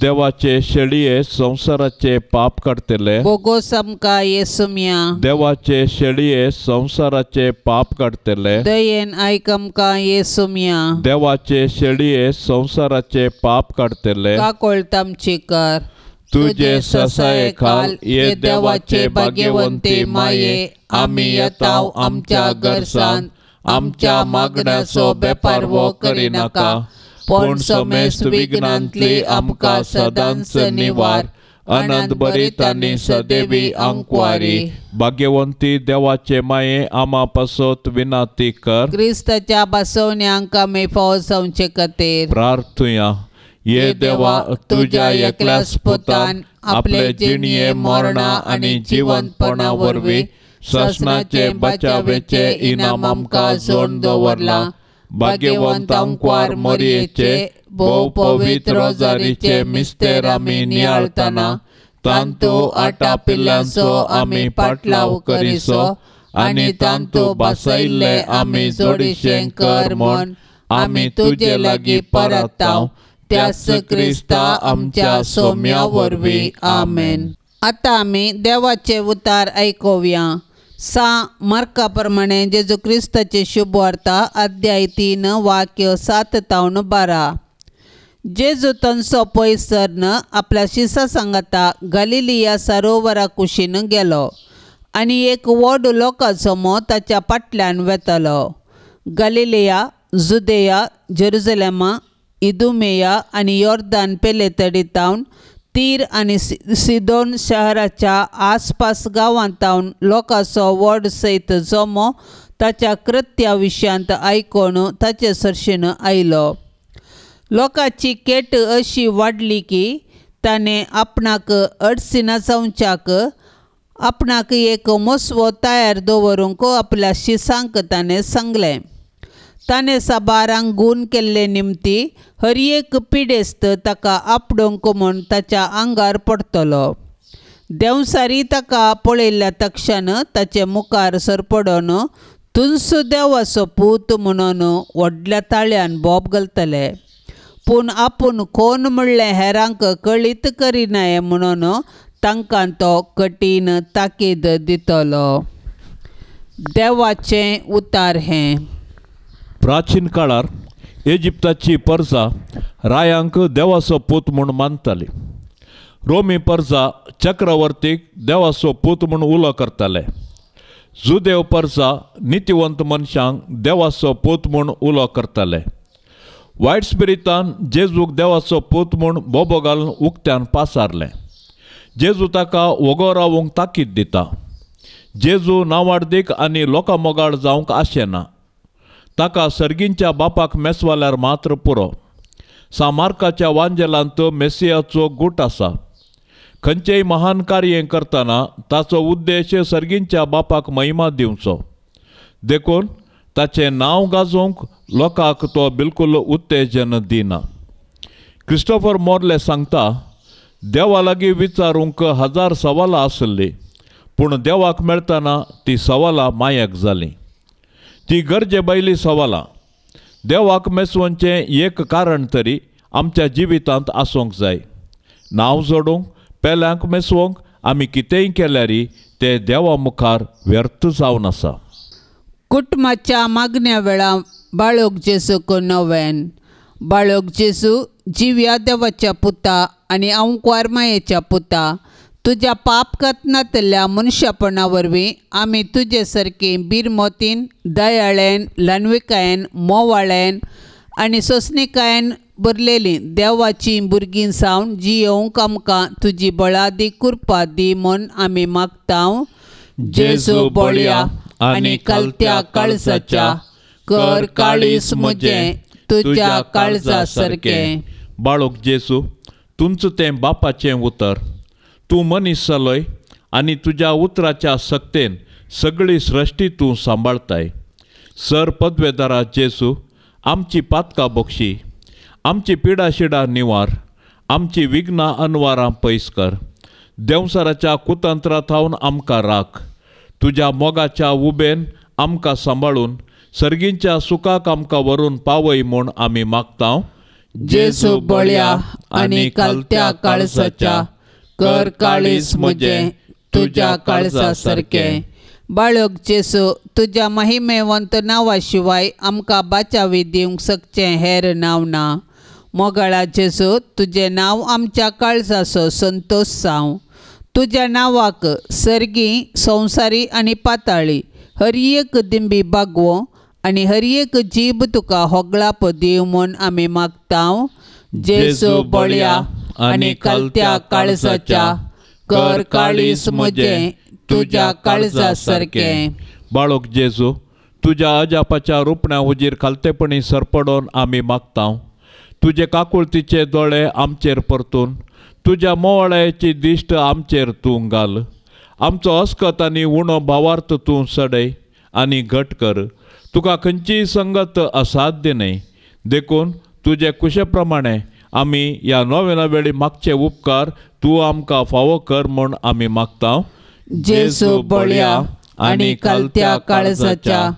देवाचे शेळये संसाराचे पाप काढतले बोगो समका येसुम्या देवाचे शेळये संसाराचे पाप काढतले दयेन ऐकमका येसुम्या देवाचे शेळये संसाराचे पाप काढतले का कोळतामची कर तुझे ससाये खाल ये देवाचे भाग्यवंती माये आम्ही येताव आमच्या घरसान आमच्या मागण्याचो बेपार वो करी नाका पण समेस्त विघ्नांतली आमकां सदांच निवार आनंद भरीत आनी सदैवी अंकवारी भाग्यवंती देवाचे माये आमा पासत विनाती कर क्रिस्ताच्या बसवण्यांक आमी फावसावचे खातीर प्रार्थुया ये देवा तुझ्या एकल्याच पुतान आपले जिणये मरणा आनी जिवंतपणा वरवीं शासनाचे बचावेचे इनाम आमकां जोड दवरला भाग्यवंत अंकवार मरियेचे भोव पवित्र रोजारीचे मिस्तेर आमी नियाळतना तांतू आटा पिल्ल्यांचो आमी पाटलाव करिसो आनी तांतू बसयल्ले आमी जोडिशें कर म्हूण आमी तुजे लागीं परताव त्याच क्रिस्ता आमच्या सोम्या वरवीं आमेन. आता आमी देवाचे उतार आयकुया. मार्का प्रमाणे जेजू क्रिस्ताचे शुभ वार्ता अध्याय 3 वाक्य 7 ते 12. जेजू तनसो पयसरन आपल्या शिसा सांगाता गलिलिया सरोवरा कुशीन गेलो आनी एक व्हड लोकांसमूह ताच्या फाटल्यान वेतलो. गलिलिया, जुदेया, जेरुसलेमा, इदुमेया आनी योर्दान पेलेतडीतावन तीर आनी सिदोन शहराच्या आसपास गांवांतावन लोकांचो व्हड सैत जमो ताच्या कृत्या विशयांत आयकोन ताचे सरशेन आयलो. लोकांची केट अशी वाडली की ताणें आपणाक अडचण जावच्याक आपणाक एक मोसवो तयार दवरूंक आपल्या शिसांक ताणें सांगलें. ताणें साबारांक गूण केल्ले निमती हर एक पिडेस्त ताका आपडोंक म्हूण ताच्या आंगार पडटलो. देंवसारी ताका पळयल्ल्या तक्षान ताचे मुखार सरपडोन तुजसो देवाचो पूत म्हणून व्हडल्या ताळ्यान बोब घालतले. पूण आपूण कोण म्हणलें हेरांक कळीत करिनाये म्हणून तांकां तो कठीण ताकीद दितलो. देवाचें उतार हें. प्राचीन काळार इजिप्ताची पर्जा रायांक देवाचो पूत म्हूण मानताली. रोमी पर्जा चक्रवर्तीक देवाचो पूत म्हूण उलो करताले. जुदेव पर्जा नितिवंत मनशांक देवाचो पूत म्हूण उलो करताले. वायट स्पिरितान जेजूक देवाचो पूत म्हूण बोबो घालून उक्त्यान पासारलें. जेजू ताका वगो रावूंक ताकीद दिता. जेजू नांवाडदीक आनी लोकां मोगाळ जावंक आशेना. ताका सर्गींच्या बापाक मेसवाल्यार मात्र पुरो. सामार्काच्या वांजेलांत मेसियाचो गूट आसा. खंयचेय महान कार्य करतना ताचो उद्देश सर्गींच्या बापाक महिमा दिवचो. देखून ताचें नांव गाजोवंक लोकांक तो बिलकुल उत्तेजन दिना. क्रिस्टोफर मोर्ले सांगता, देवा लागीं विचारूंक 1000 सवालां आसलीं, पूण देवाक मेळटना ती सवालां मायक जालीं. ती गरजे भायली सवालां. देवाक मेसवचें एक कारण तरी आमच्या जिवितांत आसूंक जाय. नांव जोडूंक, पेल्यांक मेसवंक आमी कितेंय केल्यारी तें देवा मुखार व्यर्थ जावन आसा. कुटुंबाच्या मागण्या वेळा बाळोक जेजूक नव्यान. बाळोक जेजू, जिव्या देवाच्या पुता आनी अंकवार मायेच्या पुता, तुज्या पाप कथनांतल्या मनशापणा वरवीं आमी तुजे सारकी बिरमोतीन, दयाळेन, ल्हानविकायेन, मोवाळेन आनी सोंसणिकायेन भरलेलीं देवाची भुरगीं जावन जियोवंक आमकां तुजी बळादी कृपा दी म्हूण आमी मागतांव. जेजू बोळ्या आनी कलत्या काळजाच्या, कर काळीस म्हजें तुज्या काळजा सारकें. बाळोक जेजू, तुमचें तें बापाचें उतर. तूं मनीस जालोय आनी तुज्या उतराच्या सक्तेन सगळी सृश्टी तूं सांबाळताय. सर पदवेदारा जेजू, आमची पातकां बक्षी, आमची पिडाशिडा निवार, आमची विघ्नां अनवारां पयस कर. देंवसाराच्या कुतंत्रांतावन आमकां राख. तुज्या मोगाच्या उबेन आमकां सांबाळून सर्गींच्या सुखाक आमकां व्हरून पावय म्हूण आमी मागतांव. जेजू बोळ्या आनी कलत्या काळजाच्या, कर काळीस म्हजें तुज्या काळजा सारकें. बाळोक जेजू, तुज्या महिमेवंत नांवा शिवाय आमकां बाचावी दिवंक शकचें हेर नांव ना. मोगाळा जेजू, तुजें नांव आमच्या काळजाचो संतोश जावं. तुज्या नांवाक सर्गी, संवसारी आनी पाताळी हर एक दिंबी बागवो आनी हर एक जीब तुका होगळाप दिव म्हूण आमी मागतांव. जेजू बोळ्या आनी कलत्या काळजाच्या, कर काळीस म्हजें तुज्या काळजा सारकें. बाळोक जेजू, तुज्या अजापाच्या रुपण्या हुजीर खालतेपणी सरपडोवन आमी मागतांव. तुजे काकुळतीचे दोळे आमचेर परतून तुज्या मोवाळ्याची दिश्ट आमचेर तूं घाल. आमचो अस्कत आनी उणो भावार्थ तूं सडय आनी घट कर. तुका खंयचीय संगत असाध्य न्हय. देखून तुजे कुशे प्रमाणे आमी ह्या नव्या वेळी मागचे उपकार तूं आमकां फावो कर म्हूण आमी मागतांव. जेजू बोळ्या आनी कलत्या काळजाच्या,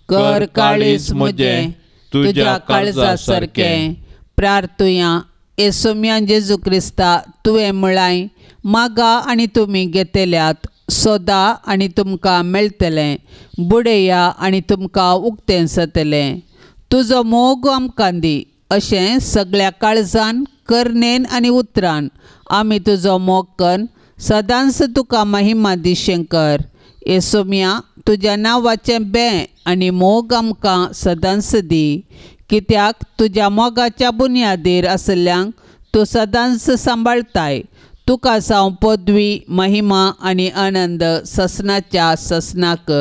कर काळीस म्हजें तुज्या काळजा सारकें. प्रार्थुया. येसुम्या जेजू क्रिस्ता, तुवें म्हळाय, मागा आनी तुमी घेतल्यात, सोदा आनी तुमकां मेळटलें, बुडया आनी तुमकां उक्तें जातलें. तुजो मोग आमकां दी. अशें सगळ्या काळजान, करनेन आनी उतरान आमी तुजो मोग करून सदांच तुका महिमा दिशें कर. येसुम्या, तुज्या नांवाचें बें आनी मोग आमकां सदांच दी. कित्याक तुज्या मोगाच्या बुनयादीर आसल्यांक तूं सदांच सांबाळताय. तुका जावं पदवी, महिमा आनी आनंद ससनाच्या ससनाक.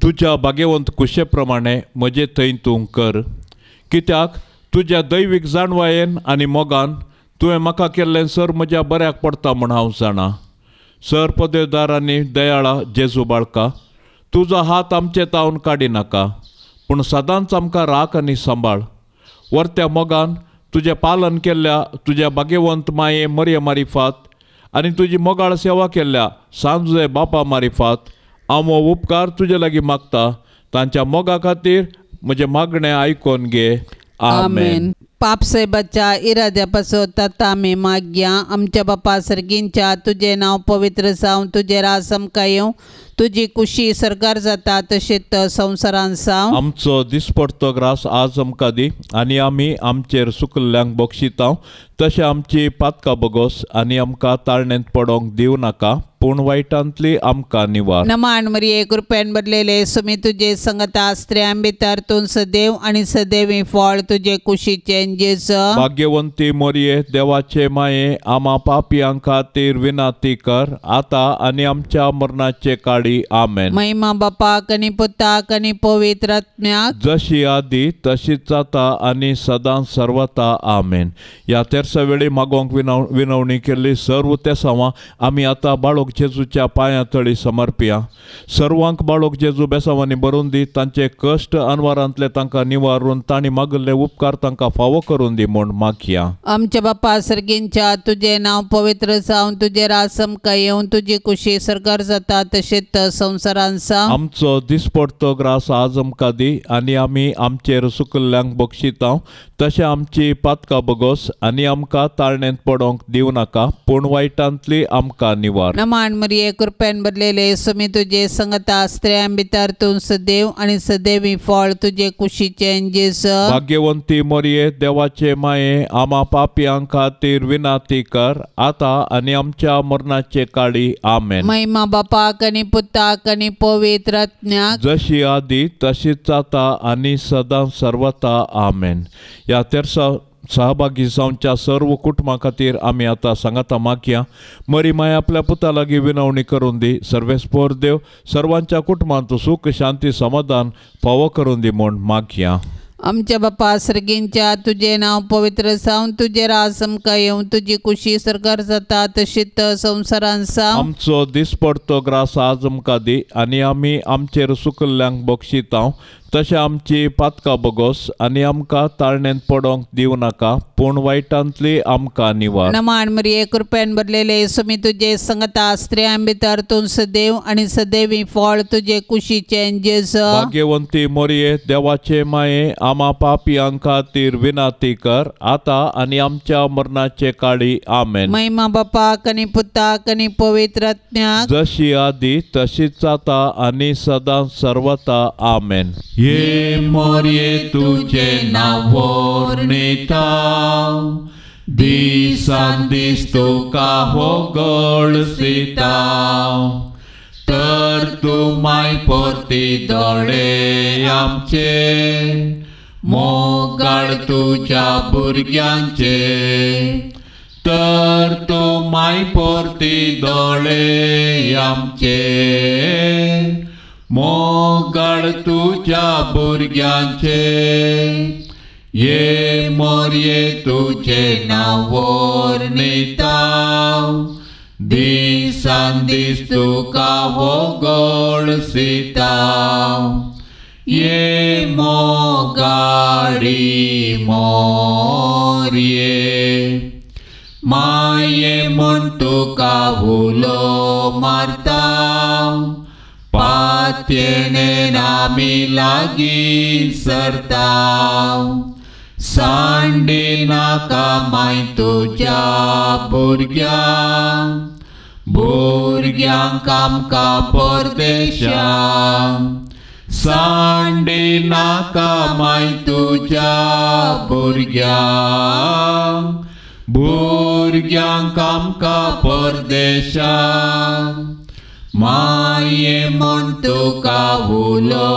तुज्या भाग्यवंत कुशे प्रमाणे म्हजे थंय तूं कर, कित्याक तुज्या दैवीक जाणवायेन आनी मोगान तुवें म्हाका केल्लें सर म्हज्या बऱ्याक पडटा म्हूण हांव जाणा. सर पदवेदार आनी दयाळा जेजू बाळका, तुजो हात आमचे तावन काडी नाका, पूण सदांच आमकां राख आनी सांबाळ. वर्त्या मोगान तुजें पालन केल्ल्या तुज्या भाग्यवंत माये मरिये मारिफात आनी तुजी मोगाळ सेवा केल्ल्या सांजुजे बापा मारिफात हांव हो उपकार तुजे लागीं मागता. तांच्या मोगा खातीर म्हजें मागणें आयकोन घे. आमेन. पाप से बच्चा इराद्या पासत आता आमी मागया. आमच्या बापा सर्गींच्या तुझे नाव पवित्र जावं, तुझे राज आमकां येवं, तुजी कुशी सरकार जाता तशेंच संवसारान जावं. आमचो दिसपडतो ग्रास आज आमकां दी आनी आमी आमचेर सुकल्ल्यांक बक्षितांव, तशें आमची पातकां बगोस आनी आमकां ताळणेंत पडोंक दिवं नाका, पूण वायटांतली आमकां निवार. नमान मरिये कृपेन बदलेले सुमी तुजे संगता स्त्रियां भितर तूं सदैव आनी सदैवी फळ तुजे कुशीचें जेजू. भाग्यवंती मोरये देवाचे माये आमा पापियां खातीर विनाती कर, आतां आनी आमच्या मरणाचे काळी. आमेन. महिमा बापाक आनी पुताक आनी पवित्र आत्म्याक, जशी आदी तशीच आता आनी सदां सर्वता. आमेन. ह्या तेरसा वेळी मागोंक विनवणी केल्ली सर्व तेसावां आमी आतां बाळोक जेजूच्या पांयां तळी समर्पिया. सर्वांक बाळोक जेजू बेसावांनी बरोवन दी, तांचे कश्ट अनवारांतले तांकां निवारून तांणी मागल्ले उपकार तांकां फावो करून दी म्हूण मागया. आमच्या बापा सर्गींच्या तुझे नाव पवित्र जावं, तुझे राज आमकां येवं, तुजी कुशी सरकार जाता तशेंच संवसारान जावं. आमचो दिसपडतो ग्रास आज आमकां दी आनी आमी आमचेर सुकल्ल्यांक बक्षितांव, तशें आमची पातकां बगोस आनी आमकां ताळणेंत पडोंक दिवं नाका, पूण वायटांतली आमकां निवार. नमान मरिये कृपेन बदलेले सुमी तुजे संगता स्त्रियां भितर तूं सदैव आनी सदैवी फळ तुजे कुशीचें जेजू. भाग्यवंती मोरये देवाचे माये आमा पापियां खातीर विनाती कर, आतां आनी आमच्या मरणाचे काळी. आमेन. महिमा बापाक आनी पुताक आनी पवित्र आत्म्याक, जशी आदी तशीच आता आनी सदां सर्वता. आमेन. ह्या तेरसा सहभागी जावच्या सर्व कुटुंबां खातीर आमी आतां सांगाता मागया. मरी माय आपल्या पुता लागीं विनवणी करून दी. सर्वेस्पोर देव सर्वांच्या कुटुंबांत सुख शांती समाधान फावो करून दी म्हूण मागया. आमच्या बापा सर्गींच्या तुझे नाव पवित्र जावं, तुझे राज आमकां येवं, तुजी कुशी सरकार जाता तशीच संवसारान जावं. आमचो दिसपडतो ग्रास आज आमकां दी आनी आमी आमचेर सुकल्ल्यांक बक्षितांव, तशें आमची पातकां बगोस आनी आमकां ताळणेंत पडोंक दिवं नाका, पूण वायटांतली आमकां निवार. नमान मरिये कृपेन बदलेले सुमी तुजे संगता स्त्रियां भितर तूं सदैव आनी सदैवी फळ तुजे कुशीचें जेजू. भाग्यवंती मोरये देवाचे माये आमा पापियां खातीर विनाती कर, आतां आनी आमच्या मरणाचे काळी. आमेन. महिमा बापाक आनी पुताक आनी पवित्र आत्म्याक, जशी आदी तशीच आता आनी सदां सर्वता. आमेन. ये मोरये तुझे नाव वर्णितां, दिसान दीस तुका होगळसितां, तर तूं माय परती दोळे आमचे, मोगाळ तुज्या भुरग्यांचे, तर तूं माय परती दोळे आमचे, मोगाळ तुज्या भुरग्यांचे. ये मोरये तुझे नाव वर्णितां, दिसान दीस तुका होगळसितां, ये मोगाळी मोरये. माये म्हूण तुका हुलो मारता, पातयेन आमी लागीं सरता, सांडी नाका माय तुज्या भुरग्यांक आमकां परदेशांक, सांडी नाका माय तुज्या भुरग्यांक आमकां परदेशांक. माये म्हूण तुका हुलो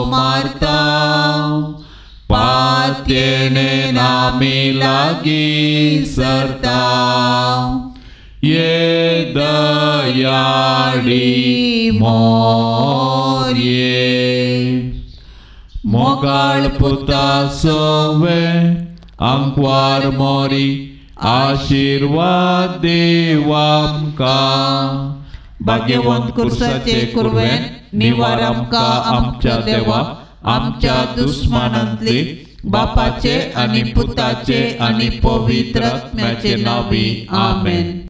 मारता, पातयेन आमी लागीं सरता, ये दयाळी मोरये. मोगाळ पुता सोवे अंकवार मोरी आशीर्वाद देवामका भाग्यवंत कुर्साचे कुरवेन निवार आमका आमच्या देवा आमच्या दुश्मनांतली बापाचे आणि पुताचे आणि पवित्र आत्म्याचे नावी आमेन.